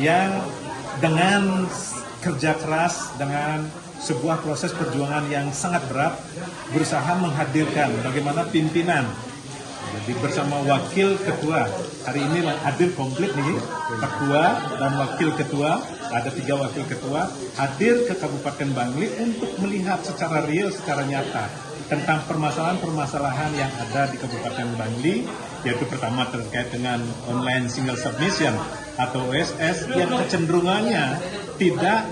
yang dengan kerja keras, dengan sebuah proses perjuangan yang sangat berat, berusaha menghadirkan bagaimana pimpinan. Jadi bersama wakil ketua, hari ini hadir komplit nih, ketua dan wakil ketua, ada 3 wakil ketua, hadir ke Kabupaten Bangli untuk melihat secara real, secara nyata, tentang permasalahan-permasalahan yang ada di Kabupaten Bangli, yaitu pertama terkait dengan online single submission atau OSS yang kecenderungannya tidak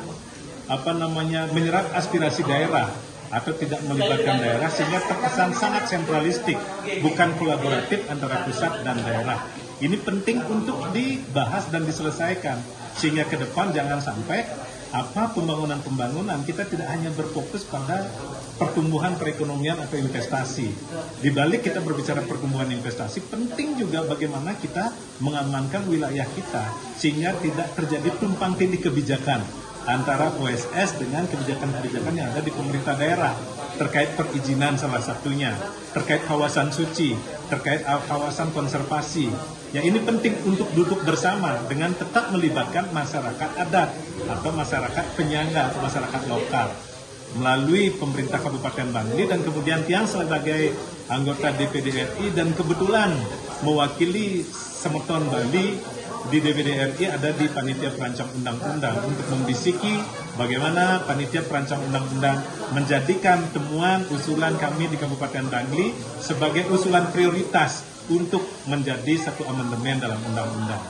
menyerap aspirasi daerah atau tidak melibatkan daerah, sehingga terkesan sangat sentralistik, bukan kolaboratif antara pusat dan daerah. Ini penting untuk dibahas dan diselesaikan, sehingga ke depan jangan sampai pembangunan kita tidak hanya berfokus pada pertumbuhan perekonomian atau investasi. Di balik kita berbicara pertumbuhan investasi, penting juga bagaimana kita mengamankan wilayah kita, sehingga tidak terjadi tumpang tindih kebijakan antara OSS dengan kebijakan-kebijakan yang ada di pemerintah daerah, terkait perizinan salah satunya, terkait kawasan suci, terkait kawasan konservasi. Ya, ini penting untuk duduk bersama dengan tetap melibatkan masyarakat adat atau masyarakat penyangga atau masyarakat lokal melalui pemerintah Kabupaten Bangli, dan kemudian Tiang sebagai anggota DPD RI dan kebetulan mewakili Semeton Bali di DPD RI ada di Panitia Perancang Undang-Undang untuk membisiki bagaimana Panitia Perancang Undang-Undang menjadikan temuan usulan kami di Kabupaten Bangli sebagai usulan prioritas untuk menjadi satu amandemen dalam undang-undang.